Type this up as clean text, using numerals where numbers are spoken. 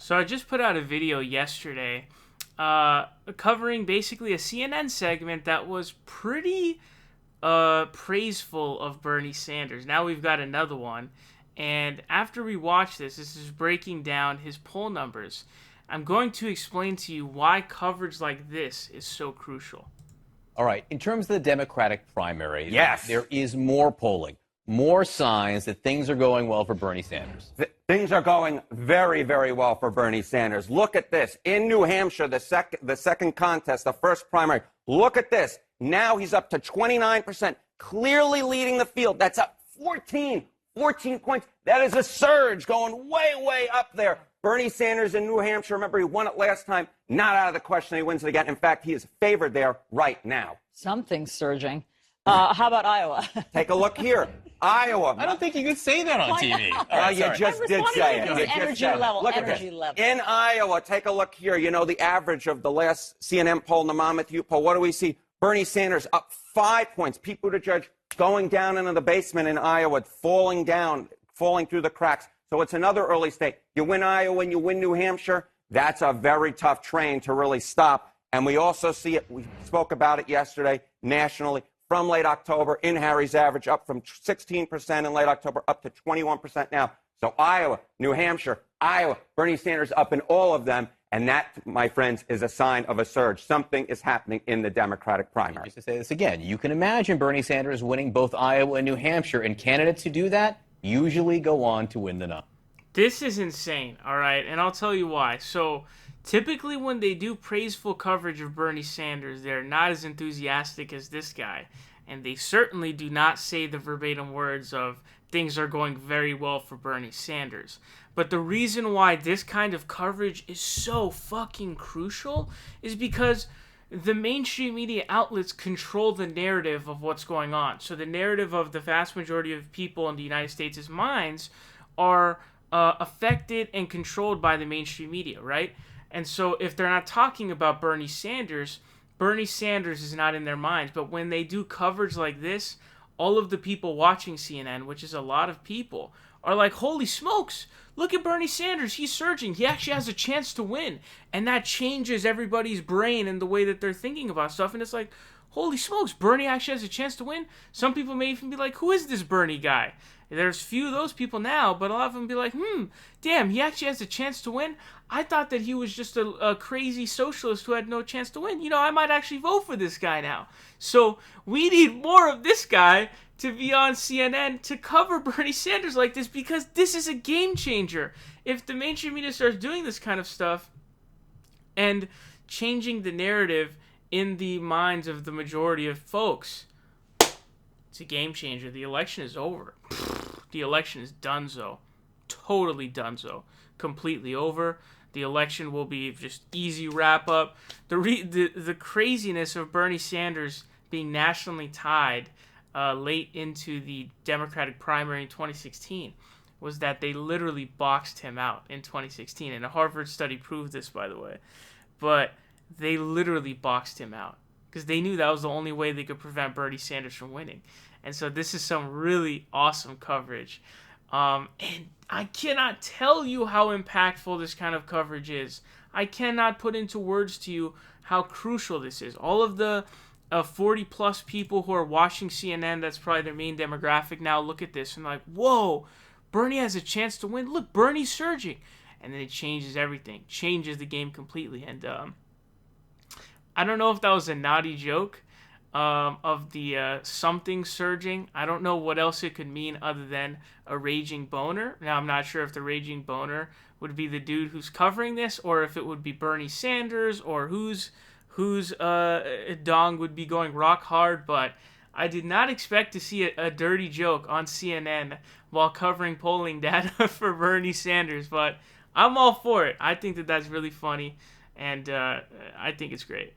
So I just put out a video yesterday covering basically a CNN segment that was pretty praiseful of Bernie Sanders. Now we've got another one. And after we watch this is breaking down his poll numbers. I'm going to explain to you why coverage like this is so crucial. All right. In terms of the Democratic primary, yes, there is more polling, more signs that things are going well for Bernie Sanders. Things are going very, very well for Bernie Sanders. Look at this. In New Hampshire, the second contest, the first primary. Look at this. Now he's up to 29%, clearly leading the field. That's up 14 points. That is a surge going way, way up there. Bernie Sanders in New Hampshire, remember, he won it last time. Not out of the question he wins it again. In fact, he is favored there right now. Something's surging. How about Iowa? Take a look here. Iowa. I don't think you could say that on TV. You just did say it. Energy level. Look at this. In Iowa, take a look here. You know, the average of the last CNN poll and the Monmouth U poll. What do we see? Bernie Sanders up 5 points. Pete Buttigieg going down into the basement in Iowa, falling through the cracks. So it's another early state. You win Iowa and you win New Hampshire. That's a very tough train to really stop. And we also see it, we spoke about it yesterday, nationally, from late October in Harry's average, up from 16% in late October up to 21% now. So Iowa, New Hampshire, Iowa, Bernie Sanders up in all of them. And that, my friends, is a sign of a surge. Something is happening in the Democratic primary. Just to say this again, you can imagine Bernie Sanders winning both Iowa and New Hampshire, and candidates who do that usually go on to win the nomination. This is insane, all right? And I'll tell you why. So typically when they do praiseful coverage of Bernie Sanders, they're not as enthusiastic as this guy. And they certainly do not say the verbatim words of things are going very well for Bernie Sanders. But the reason why this kind of coverage is so fucking crucial is because the mainstream media outlets control the narrative of what's going on. So the narrative of the vast majority of people in the United States' minds are affected and controlled by the mainstream media, right? And so if they're not talking about Bernie Sanders is not in their minds. But when they do coverage like this, all of the people watching CNN, which is a lot of people, are like, holy smokes, look at Bernie Sanders. He's surging. He actually has a chance to win. And that changes everybody's brain and the way that they're thinking about stuff. And it's like, holy smokes, Bernie actually has a chance to win. Some people may even be like, who is this Bernie guy? There's few of those people now, but a lot of them be like, damn, he actually has a chance to win. I thought that he was just a crazy socialist who had no chance to win. You know, I might actually vote for this guy now. So we need more of this guy to be on CNN to cover Bernie Sanders like this, because this is a game changer. If the mainstream media starts doing this kind of stuff and changing the narrative in the minds of the majority of folks, it's a game changer. The election is over. The election is donezo. Totally donezo. Completely over. The election will be just easy wrap up. The craziness of Bernie Sanders being nationally tied late into the Democratic primary in 2016 was that they literally boxed him out in 2016. And a Harvard study proved this, by the way. But they literally boxed him out because they knew that was the only way they could prevent Bernie Sanders from winning. And so this is some really awesome coverage. And I cannot tell you how impactful this kind of coverage is. I cannot put into words to you how crucial this is. All of the 40-plus people who are watching CNN, that's probably their main demographic now, look at this and like, whoa, Bernie has a chance to win. Look, Bernie's surging. And then it changes everything. Changes the game completely. And I don't know if that was a naughty joke of the something surging. I don't know what else it could mean other than a raging boner. Now, I'm not sure if the raging boner would be the dude who's covering this, or if it would be Bernie Sanders, or whose dong would be going rock hard. But I did not expect to see a dirty joke on CNN while covering polling data for Bernie Sanders. But I'm all for it. I think that that's really funny, and I think it's great.